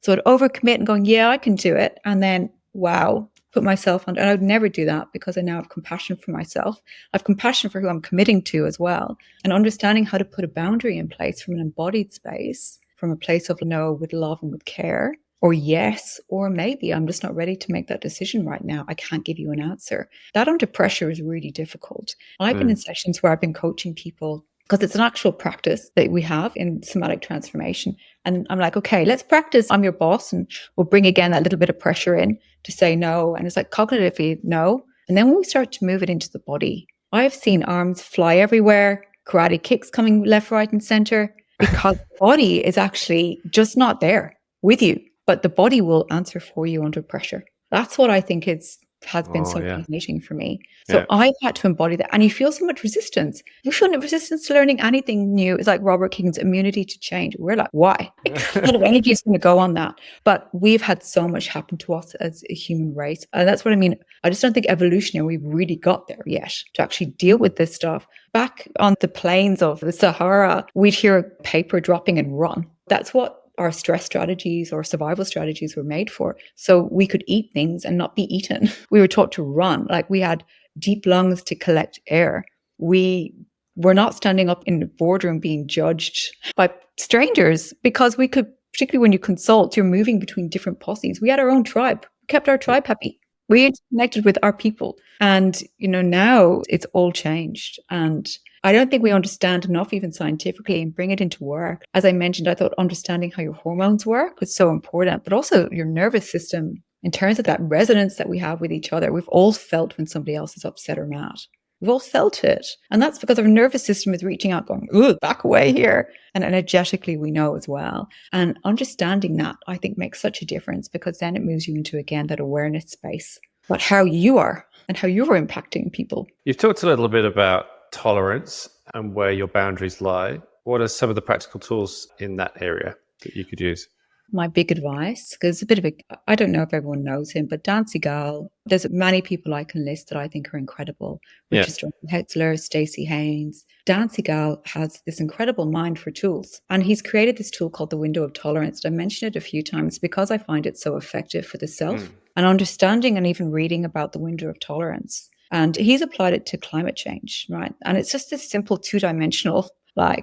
So I'd overcommit and going, yeah, I can do it. And then, wow, put myself under. And I would never do that because I now have compassion for myself. I have compassion for who I'm committing to as well. And understanding how to put a boundary in place from an embodied space, from a place of no with love and with care, or yes, or maybe I'm just not ready to make that decision right now. I can't give you an answer. That under pressure is really difficult. I've been in sessions where I've been coaching people because it's an actual practice that we have in somatic transformation. And I'm like, okay, let's practice. I'm your boss, and we'll bring again that little bit of pressure in to say no. And it's like cognitively no. And then when we start to move it into the body, I've seen arms fly everywhere, karate kicks coming left, right, and center, because the body is actually just not there with you, but the body will answer for you under pressure. That's what I think is has been Oh, so yeah. fascinating for me. So Yeah. I've had to embody that. And you feel so much resistance. You feel resistance to learning anything new. It's like Robert King's immunity to change. We're like, why? A lot of energy is going to go on that. But we've had so much happen to us as a human race. And that's what I mean. I just don't think evolutionary, we've really got there yet to actually deal with this stuff. Back on the plains of the Sahara, we'd hear a paper dropping and run. That's what our stress strategies or survival strategies were made for. So we could eat things and not be eaten. We were taught to run. Like we had deep lungs to collect air. We were not standing up in the boardroom being judged by strangers because we could, particularly when you consult, you're moving between different posses. We had our own tribe, we kept our tribe happy. We connected with our people. And, now it's all changed. And I don't think we understand enough, even scientifically, and bring it into work. As I mentioned, I thought understanding how your hormones work was so important, but also your nervous system in terms of that resonance that we have with each other. We've all felt when somebody else is upset or mad. We've all felt it. And that's because our nervous system is reaching out, going, ooh, back away here. And energetically, we know as well. And understanding that, I think, makes such a difference because then it moves you into, again, that awareness space about how you are and how you're impacting people. You've talked a little bit about tolerance and where your boundaries lie. What are some of the practical tools in that area that you could use? My big advice, because a bit of I don't know if everyone knows him, but Dan Siegel, there's many people I can list that I think are incredible. Richard Hetzler, Stacey Haynes. Dan Siegel has this incredible mind for tools. And he's created this tool called the window of tolerance. I mentioned it a few times because I find it so effective for the self and understanding and even reading about the window of tolerance. And he's applied it to climate change, right? And it's just this simple two-dimensional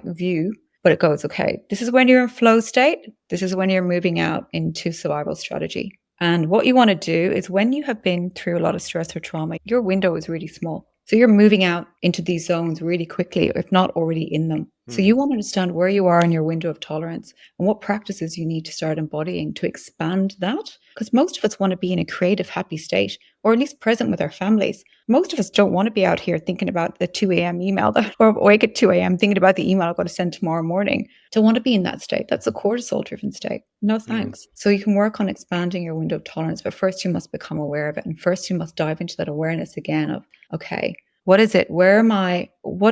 view. But it goes, okay, this is when you're in flow state. This is when you're moving out into survival strategy. And what you want to do is when you have been through a lot of stress or trauma, your window is really small. So you're moving out into these zones really quickly, if not already in them. So you want to understand where you are in your window of tolerance and what practices you need to start embodying to expand that. Because most of us want to be in a creative, happy state, or at least present with our families. Most of us don't want to be out here thinking about the 2 a.m. email or awake at 2 a.m. thinking about the email I've got to send tomorrow morning. Don't want to be in that state. That's a cortisol-driven state. No thanks. So you can work on expanding your window of tolerance, but first you must become aware of it. And first you must dive into that awareness again of, okay, what is it? Where am I?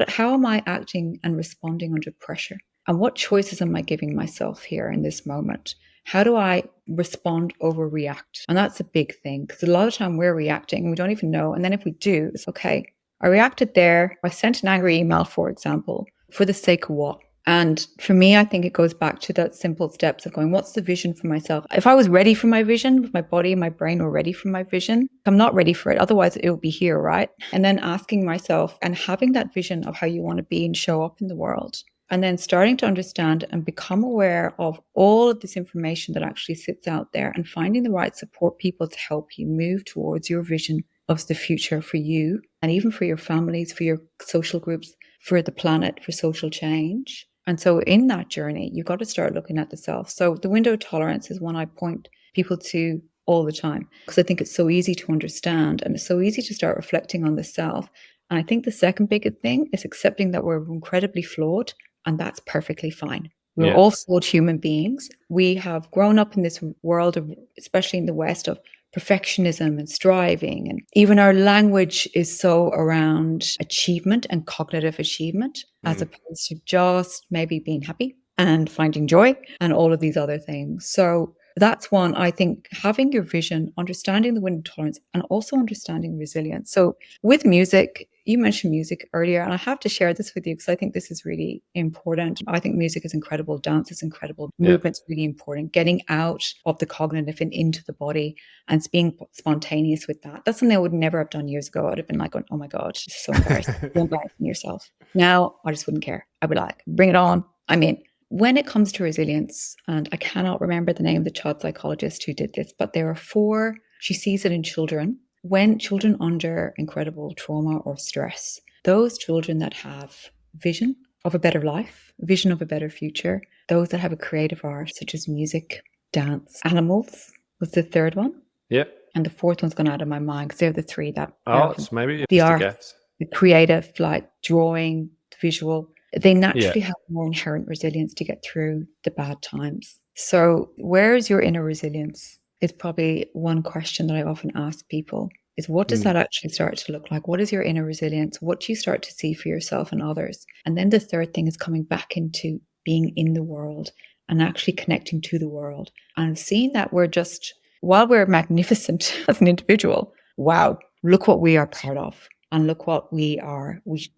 How am I acting and responding under pressure? And what choices am I giving myself here in this moment? How do I respond, overreact? And that's a big thing because a lot of time we're reacting and we don't even know. And then if we do, it's okay. I reacted there. I sent an angry email, for example, for the sake of what? And for me, I think it goes back to that simple steps of going, what's the vision for myself? If I was ready for my vision, if my body and my brain were ready for my vision, I'm not ready for it. Otherwise, it will be here, right? And then asking myself and having that vision of how you want to be and show up in the world. And then starting to understand and become aware of all of this information that actually sits out there and finding the right support people to help you move towards your vision of the future for you and even for your families, for your social groups, for the planet, for social change. And so in that journey, you've got to start looking at the self. So the window of tolerance is one I point people to all the time because I think it's so easy to understand and it's so easy to start reflecting on the self. And I think the second big thing is accepting that we're incredibly flawed and that's perfectly fine. We're all flawed human beings. We have grown up in this world of, especially in the West, of perfectionism and striving. And even our language is so around achievement and cognitive achievement, as opposed to just maybe being happy and finding joy and all of these other things. So that's one, I think, having your vision, understanding the window tolerance, and also understanding resilience. So with music, you mentioned music earlier, and I have to share this with you because I think this is really important. I think music is incredible. Dance is incredible. Movement's really important. Getting out of the cognitive and into the body and being spontaneous with that. That's something I would never have done years ago. I'd have been like, oh my God, this is so embarrassing. You're embarrassing yourself. Now, I just wouldn't care. I'd be like, bring it on. I'm in. When it comes to resilience, and I cannot remember the name of the child psychologist who did this, but there are 4, she sees it in children. When children under incredible trauma or stress, those children that have vision of a better life, vision of a better future, those that have a creative art, such as music, dance, animals was the third one. Yep. And the fourth one's gone out of my mind because they're the 3 that Arts, maybe? the Just a art, guess. the creative, like drawing, visual, they naturally have more inherent resilience to get through the bad times. So where is your inner resilience is probably one question that I often ask people. is what does Mm. that actually start to look like? What is your inner resilience? What do you start to see for yourself and others? And then the third thing is coming back into being in the world and actually connecting to the world and seeing that we're just, while we're magnificent as an individual, wow, look what we are part of. And look what we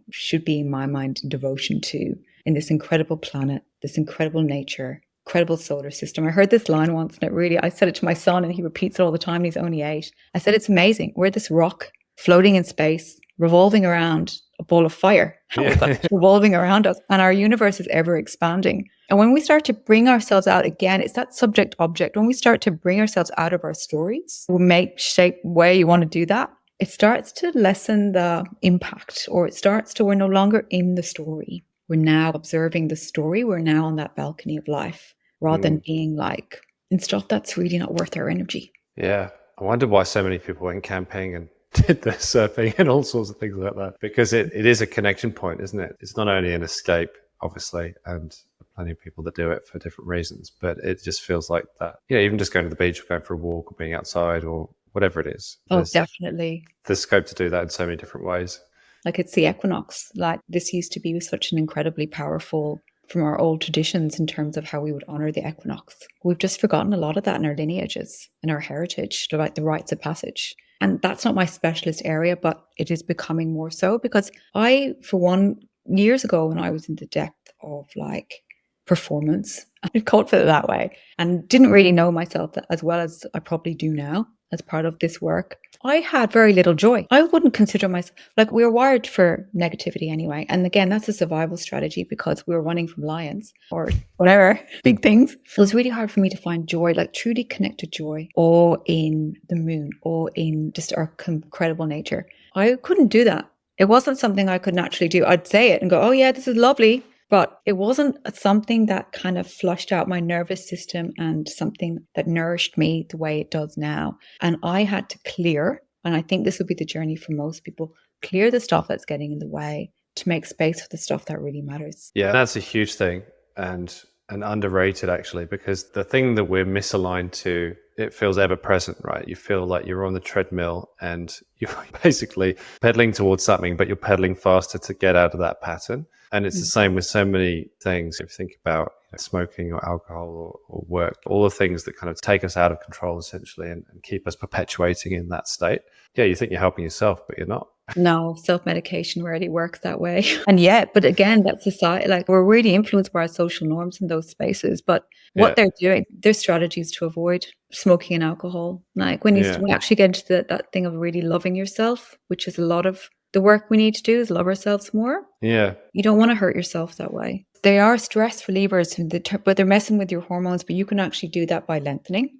should be, in my mind, in devotion to in this incredible planet, this incredible nature, incredible solar system. I heard this line once and I said it to my son and he repeats it all the time. And he's only 8. I said, it's amazing. We're this rock floating in space, revolving around a ball of fire with Yeah. us, revolving around us. And our universe is ever expanding. And when we start to bring ourselves out again, it's that subject object. When we start to bring ourselves out of our stories, we make shape way you want to do that. It starts to lessen the impact, or it starts to, we're no longer in the story. We're now observing the story. We're now on that balcony of life rather than being like in stuff that's really not worth our energy. Yeah. I wonder why so many people went camping and did their surfing and all sorts of things like that. Because it is a connection point, isn't it? It's not only an escape, obviously, and plenty of people that do it for different reasons, but it just feels like that. You know, even just going to the beach or going for a walk or being outside or whatever it is. Oh, definitely. There's scope to do that in so many different ways. Like it's the equinox. Like this used to be such an incredibly powerful from our old traditions in terms of how we would honor the equinox. We've just forgotten a lot of that in our lineages, in our heritage, like the rites of passage. And that's not my specialist area, but it is becoming more so because I, for one, years ago when I was in the depth of like performance, I called it that way, and didn't really know myself as well as I probably do now as part of this work. I had very little joy. I wouldn't consider myself, like we were wired for negativity anyway. And again, that's a survival strategy because we were running from lions or whatever, big things. It was really hard for me to find joy, like truly connected joy, or in the moon, or in just our incredible nature. I couldn't do that. It wasn't something I could naturally do. I'd say it and go, oh yeah, this is lovely. But it wasn't something that kind of flushed out my nervous system and something that nourished me the way it does now. And I had to clear, and I think this would be the journey for most people, clear the stuff that's getting in the way to make space for the stuff that really matters. Yeah, that's a huge thing and underrated actually, because the thing that we're misaligned to, it feels ever present, right? You feel like you're on the treadmill and you're basically pedaling towards something, but you're pedaling faster to get out of that pattern. And it's the same with so many things. If you think about smoking or alcohol or work, all the things that kind of take us out of control essentially and keep us perpetuating in that state. Yeah, you think you're helping yourself, but you're not. No, self-medication rarely works that way. And yet, but again, that society, like we're really influenced by our social norms in those spaces. But what they're doing, their strategies to avoid smoking and alcohol. Like when you actually get into that thing of really loving yourself, which is a lot of the work we need to do is love ourselves more. Yeah. You don't want to hurt yourself that way. They are stress relievers, but they're messing with your hormones. But you can actually do that by lengthening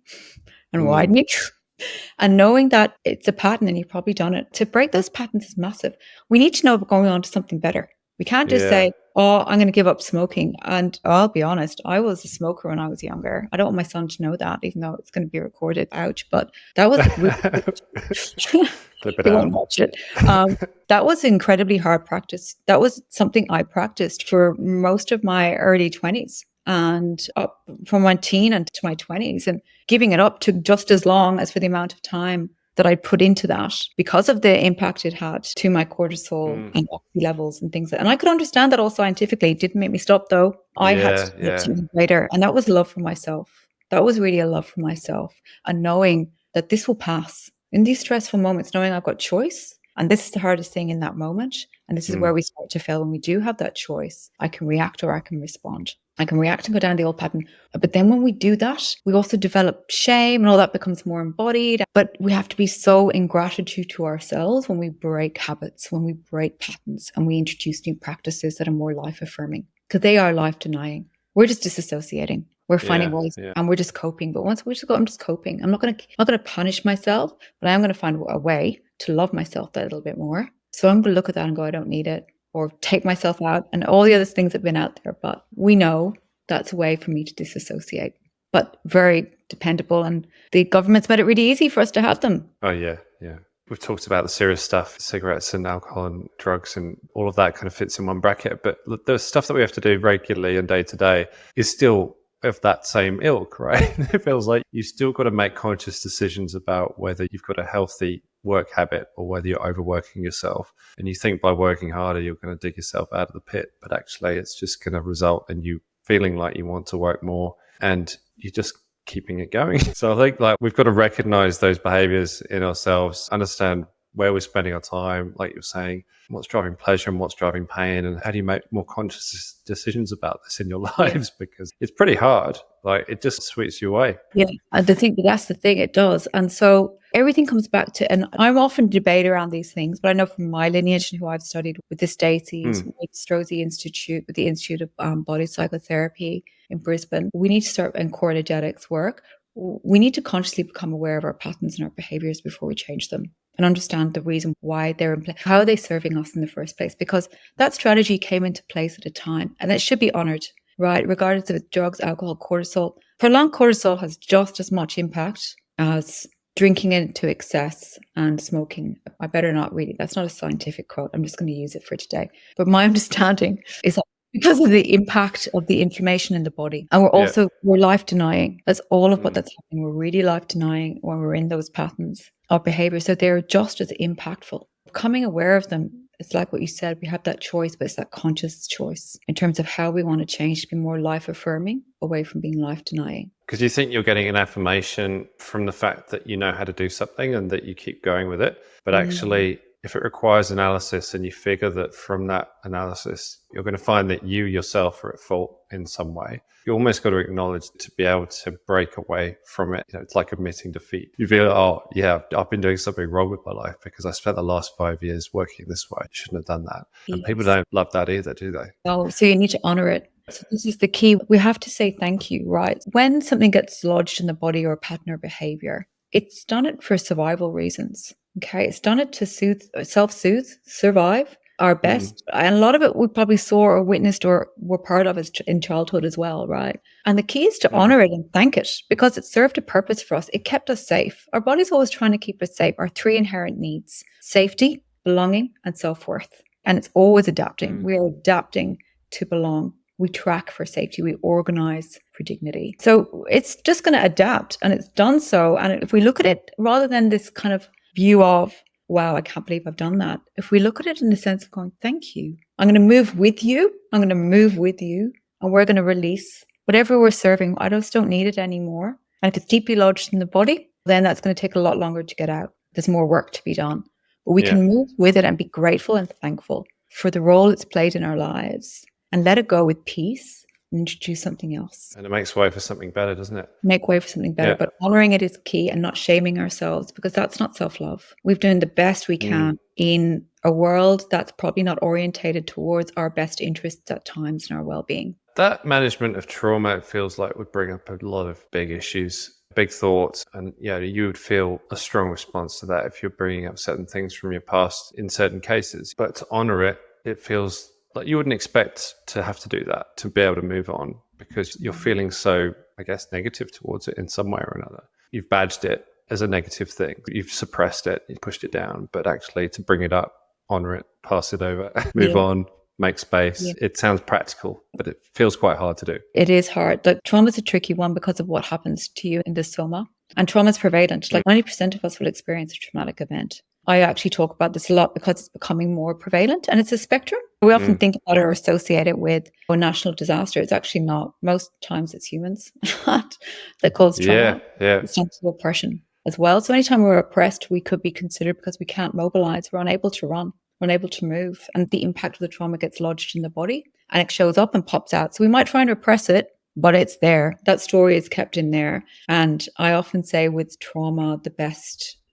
and widening. And knowing that it's a pattern and you've probably done it, to break those patterns is massive. We need to know we're going on to something better. We can't just say, oh, I'm going to give up smoking. And I'll be honest, I was a smoker when I was younger. I don't want my son to know that, even though it's going to be recorded. Ouch. But that was they won't watch it. That was incredibly hard practice. That was something I practiced for most of my early 20s. And up from my teen and to my 20s, and giving it up took just as long as for the amount of time that I put into that because of the impact it had to my cortisol and oxy levels and things. And I could understand that all scientifically. It didn't make me stop though. I had to do it something greater. And that was love for myself. That was really a love for myself. And knowing that this will pass in these stressful moments, knowing I've got choice. And this is the hardest thing in that moment. And this is where we start to fail when we do have that choice. I can react or I can respond. I can react and go down the old pattern. But then when we do that, we also develop shame and all that becomes more embodied. But we have to be so in gratitude to ourselves when we break habits, when we break patterns, and we introduce new practices that are more life affirming, because they are life denying. We're just disassociating. We're finding ways and we're just coping. But once we just go, I'm just coping. I'm not going to punish myself, but I am going to find a way to love myself that little bit more. So I'm going to look at that and go, I don't need it, or take myself out, and all the other things that have been out there. But we know that's a way for me to disassociate, but very dependable. And the government's made it really easy for us to have them. Oh, yeah. Yeah. We've talked about the serious stuff, cigarettes and alcohol and drugs and all of that kind of fits in one bracket. But the stuff that we have to do regularly and day to day is still of that same ilk, right? It feels like you've still got to make conscious decisions about whether you've got a healthy work habit or whether you're overworking yourself. And you think by working harder, you're going to dig yourself out of the pit. But actually, it's just going to result in you feeling like you want to work more and you just keeping it going. So I think like we've got to recognize those behaviors in ourselves, understand where we're spending our time, like you're saying, what's driving pleasure and what's driving pain, and how do you make more conscious decisions about this in your lives? Because it's pretty hard. Like it just sweeps you away. Yeah, and that's the thing, it does. And so everything comes back to, and I'm often debate around these things, but I know from my lineage and who I've studied with the Stacey's, Strozzi Institute, with the Institute of Body Psychotherapy in Brisbane, we need to start, and core energetics work, we need to consciously become aware of our patterns and our behaviors before we change them and understand the reason why they're in place. How are they serving us in the first place? Because that strategy came into place at a time and it should be honored, right? Regardless of drugs, alcohol, cortisol. Prolonged cortisol has just as much impact as drinking it to excess and smoking. I better not really, that's not a scientific quote. I'm just going to use it for today. But my understanding is that because of the impact of the inflammation in the body. And we're life denying. That's all of what that's happening. We're really life denying when we're in those patterns of behavior. So they're just as impactful. Becoming aware of them, it's like what you said, we have that choice, but it's that conscious choice in terms of how we want to change to be more life affirming away from being life denying. Because you think you're getting an affirmation from the fact that you know how to do something and that you keep going with it. But actually, if it requires analysis and you figure that from that analysis, you're going to find that you yourself are at fault in some way, you almost got to acknowledge to be able to break away from it. You know, it's like admitting defeat. You feel, oh, yeah, I've been doing something wrong with my life because I spent the last 5 years working this way. I shouldn't have done that. And people don't love that either, do they? Oh, so you need to honor it. So this is the key. We have to say thank you, right? When something gets lodged in the body or a pattern or behavior, it's done it for survival reasons. Okay. It's done it to self-soothe, survive our best. And a lot of it we probably saw or witnessed or were part of in childhood as well, right? And the key is to honor it and thank it because it served a purpose for us. It kept us safe. Our body's always trying to keep us safe. Our three inherent needs: safety, belonging, and self-worth. And it's always adapting. We are adapting to belong. We track for safety. We organize for dignity. So it's just going to adapt, and it's done so. And if we look at it rather than this kind of view of, wow, I can't believe I've done that. If we look at it in the sense of going, thank you. I'm going to move with you. I'm going to move with you. And we're going to release whatever we're serving. I just don't need it anymore. And if it's deeply lodged in the body, then that's going to take a lot longer to get out. There's more work to be done. But we can move with it and be grateful and thankful for the role it's played in our lives and let it go with peace and introduce something else. And it makes way for something better, doesn't it? Make way for something better. But honoring it is key and not shaming ourselves, because that's not self-love. We've done the best we can in a world that's probably not orientated towards our best interests at times and our well-being. That management of trauma, it feels like, would bring up a lot of big issues, big thoughts. And you would feel a strong response to that if you're bringing up certain things from your past in certain cases. But to honor it, it feels like you wouldn't expect to have to do that, to be able to move on, because you're feeling so, I guess, negative towards it in some way or another. You've badged it as a negative thing. You've suppressed it, you pushed it down, but actually to bring it up, honor it, pass it over, move on, make space. It sounds practical, but it feels quite hard to do. It is hard. Like, trauma is a tricky one because of what happens to you in the soma. And trauma is prevalent. Like 90% of us will experience a traumatic event. I actually talk about this a lot because it's becoming more prevalent and it's a spectrum. We often think about it or associate it with a national disaster. It's actually not. Most times it's humans that cause trauma. It's sense of oppression as well. So anytime we're oppressed, we could be considered, because we can't mobilize, we're unable to run, we're unable to move. And the impact of the trauma gets lodged in the body and it shows up and pops out. So we might try and repress it, but it's there. That story is kept in there. And I often say with trauma,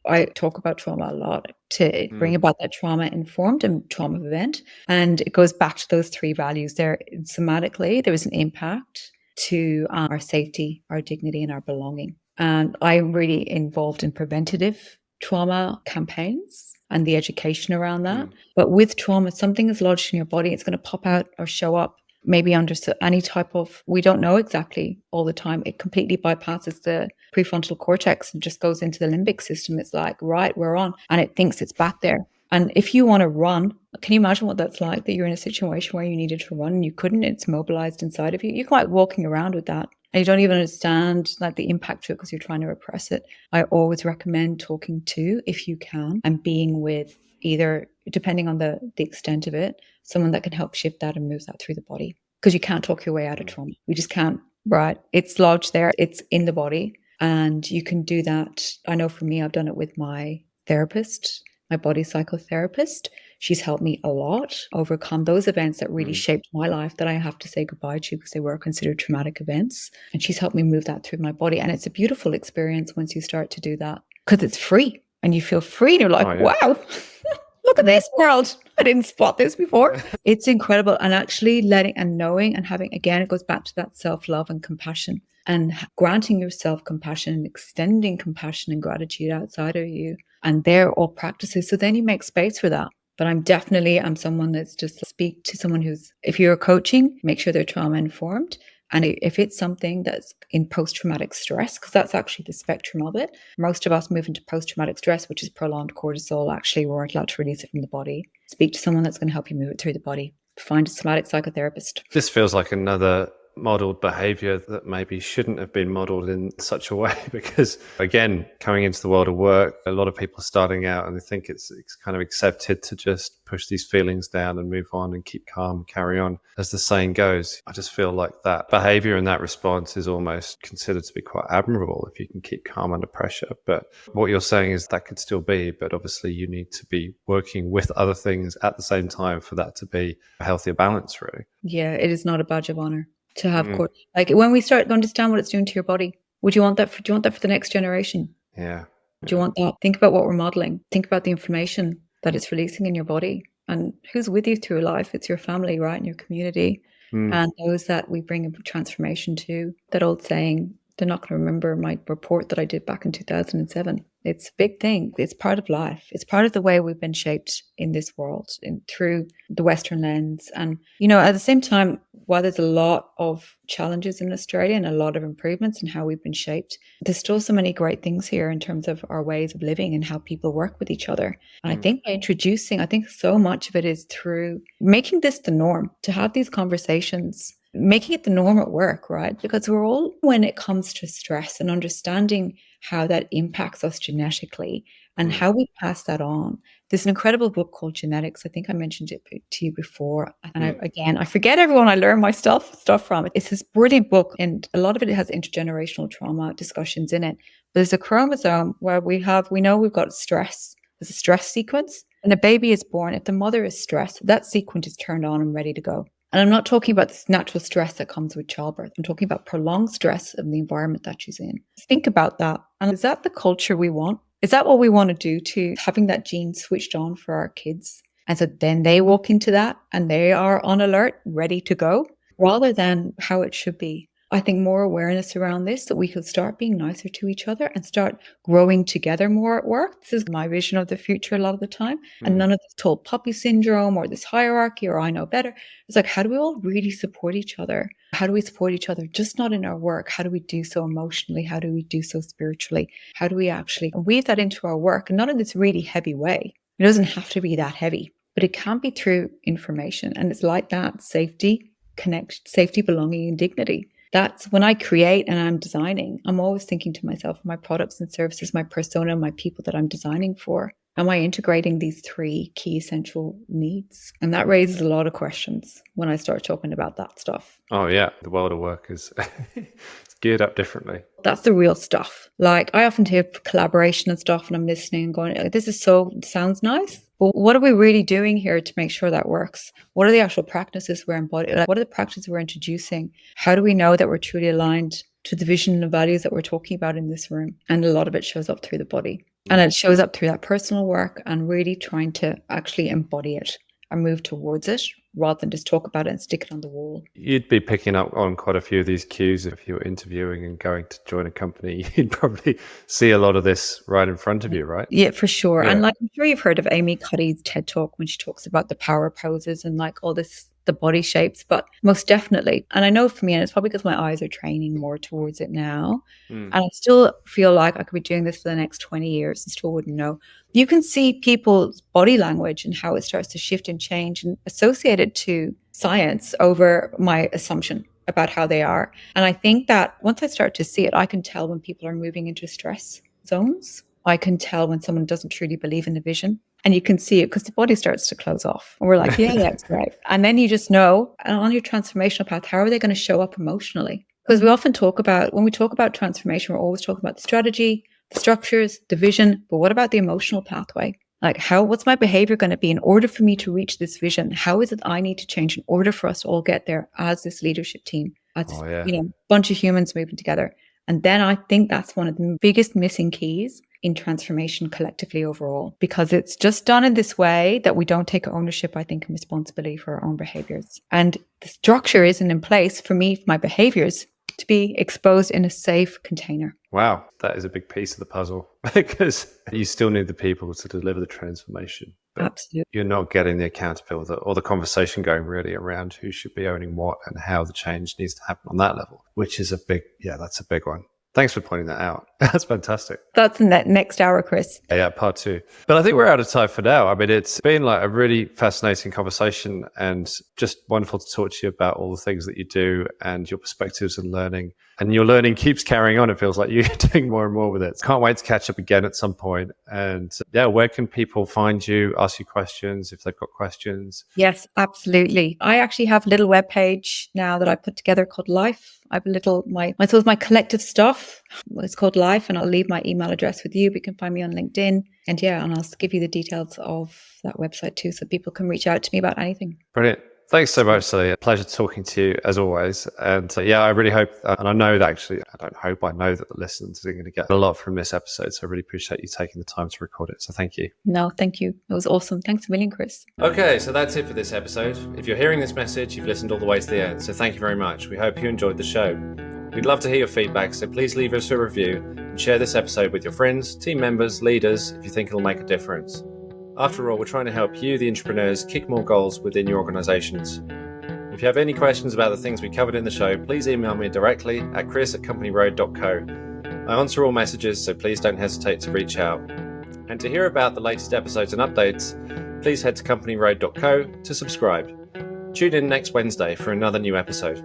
I talk about trauma a lot to bring about that trauma-informed and trauma event. And it goes back to those three values there. Somatically, there was an impact to our safety, our dignity, and our belonging. And I'm really involved in preventative trauma campaigns and the education around that. But with trauma, something is lodged in your body. It's going to pop out or show up maybe under any type of, we don't know exactly all the time. It completely bypasses the prefrontal cortex and just goes into the limbic system. It's like, right, we're on. And it thinks it's back there. And if you want to run, can you imagine what that's like, that you're in a situation where you needed to run and you couldn't? It's mobilized inside of you. You're quite walking around with that. and you don't even understand like the impact to it because you're trying to repress it, I always recommend talking to, if you can, and being with either, depending on the extent of it, someone that can help shift that and move that through the body. Because you can't talk your way out of trauma. We just can't, right? It's lodged there. It's in the body. And you can do that. I know for me, I've done it with my therapist, my body psychotherapist. She's helped me a lot overcome those events that really shaped my life that I have to say goodbye to because they were considered traumatic events. And she's helped me move that through my body. And it's a beautiful experience once you start to do that because it's free and you feel free. And you're like, wow, look at this world. I didn't spot this before. It's incredible. And actually letting and knowing and having, again, it goes back to that self-love and compassion and granting yourself compassion and extending compassion and gratitude outside of you. And they're all practices. So then you make space for that. But I'm someone that's just speak to someone who's, if you're coaching, make sure they're trauma informed. And if it's something that's in post-traumatic stress, because that's actually the spectrum of it, most of us move into post-traumatic stress, which is prolonged cortisol. Actually, we aren't allowed to release it from the body. Speak to someone that's going to help you move it through the body. Find a somatic psychotherapist. This feels like another modeled behavior that maybe shouldn't have been modeled in such a way because, again, coming into the world of work, a lot of people are starting out and they think it's kind of accepted to just push these feelings down and move on and keep calm, carry on, as the saying goes. I just feel like that behavior and that response is almost considered to be quite admirable if you can keep calm under pressure. But what you're saying is that could still be, but obviously you need to be working with other things at the same time for that to be a healthier balance, really. Yeah, it is not a badge of honor to have like when we start to understand what it's doing to your body. Do you want that for the next generation? Yeah. Do you want that? Think about what we're modeling. Think about the information that it's releasing in your body and who's with you through life. It's your family, right? And your community. And those that we bring a transformation to. That old saying, they're not going to remember my report that I did back in 2007. It's a big thing. It's part of life. It's part of the way we've been shaped in this world through the Western lens. And, at the same time, while there's a lot of challenges in Australia and a lot of improvements in how we've been shaped, there's still so many great things here in terms of our ways of living and how people work with each other. And I think I think so much of it is through making this the norm, to have these conversations, making it the norm at work, right? Because we're all, when it comes to stress and understanding how that impacts us genetically and how we pass that on. There's an incredible book called Genetics. I think I mentioned it to you before. And I forget everyone I learn my stuff from. It's this brilliant book. And a lot of it has intergenerational trauma discussions in it. But there's a chromosome where we know we've got stress. There's a stress sequence. When a baby is born, if the mother is stressed, that sequence is turned on and ready to go. And I'm not talking about this natural stress that comes with childbirth. I'm talking about prolonged stress of the environment that she's in. Think about that. And is that the culture we want? Is that what we want to do to having that gene switched on for our kids? And so then they walk into that and they are on alert, ready to go, rather than how it should be. I think more awareness around this, that we could start being nicer to each other and start growing together more at work. This is my vision of the future a lot of the time. And none of this tall puppy syndrome or this hierarchy or I know better. It's like, how do we all really support each other? How do we support each other? Just not in our work. How do we do so emotionally? How do we do so spiritually? How do we actually weave that into our work? And not in this really heavy way. It doesn't have to be that heavy, but it can be through information. And it's like that: safety, safety, belonging, and dignity. That's when I create and I'm designing, I'm always thinking to myself, my products and services, my persona, my people that I'm designing for, am I integrating these three key essential needs? And that raises a lot of questions when I start talking about that stuff. Oh yeah, the world of work is it's geared up differently. That's the real stuff. Like I often hear collaboration and stuff and I'm listening and going, this is sounds nice. But what are we really doing here to make sure that works? What are the actual practices we're embodying? What are the practices we're introducing? How do we know that we're truly aligned to the vision and values that we're talking about in this room? And a lot of it shows up through the body. And it shows up through that personal work and really trying to actually embody it and move towards it rather than just talk about it and stick it on the wall. You'd be picking up on quite a few of these cues if you were interviewing and going to join a company. You'd probably see a lot of this right in front of you, right? Yeah, for sure. Yeah. And like, I'm sure you've heard of Amy Cuddy's TED Talk when she talks about the power poses and like all this, the body shapes, but most definitely. And I know for me, and it's probably because my eyes are training more towards it now. And I still feel like I could be doing this for the next 20 years and still wouldn't know. You can see people's body language and how it starts to shift and change and associate it to science over my assumption. about how they are. And I think that once I start to see it, I can tell when people are moving into stress zones. I can tell when someone doesn't truly believe in the vision. And you can see it because the body starts to close off. And we're like, yeah, it's right. And then you just know, and on your transformational path, how are they going to show up emotionally? Because we often talk about, when we talk about transformation, we're always talking about the strategy, the structures, the vision. But what about the emotional pathway? Like, what's my behavior going to be in order for me to reach this vision? How is it I need to change in order for us to all get there as this leadership team, as this, bunch of humans moving together? And then I think that's one of the biggest missing keys in transformation collectively overall, because it's just done in this way that we don't take ownership, I think, and responsibility for our own behaviors. And the structure isn't in place for me, for my behaviors to be exposed in a safe container. Wow, that is a big piece of the puzzle because you still need the people to deliver the transformation. But absolutely, you're not getting the accountability or the conversation going really around who should be owning what and how the change needs to happen on that level, which is that's a big one. Thanks for pointing that out. That's fantastic. That's in that next hour, Chris. Yeah, part 2. But I think we're out of time for now. I mean, it's been like a really fascinating conversation and just wonderful to talk to you about all the things that you do and your perspectives and learning. And your learning keeps carrying on. It feels like you're doing more and more with it. Can't wait to catch up again at some point. And where can people find you, ask you questions if they've got questions? Yes, absolutely. I actually have a little webpage now that I put together called Life. I have a little, my collective stuff. It's called Life, and I'll leave my email address with you. You can find me on LinkedIn. And and I'll give you the details of that website too, so people can reach out to me about anything. Brilliant. Thanks so much, Celine. Pleasure talking to you as always. And I really hope, and I know that I know that the listeners are going to get a lot from this episode. So I really appreciate you taking the time to record it. So thank you. No, thank you. It was awesome. Thanks a million, Chris. Okay, so that's it for this episode. If you're hearing this message, you've listened all the way to the end. So thank you very much. We hope you enjoyed the show. We'd love to hear your feedback, so please leave us a review and share this episode with your friends, team members, leaders, if you think it'll make a difference. After all, we're trying to help you, the entrepreneurs, kick more goals within your organizations. If you have any questions about the things we covered in the show, please email me directly at chris@companyroad.co. I answer all messages, so please don't hesitate to reach out. And to hear about the latest episodes and updates, please head to companyroad.co to subscribe. Tune in next Wednesday for another new episode.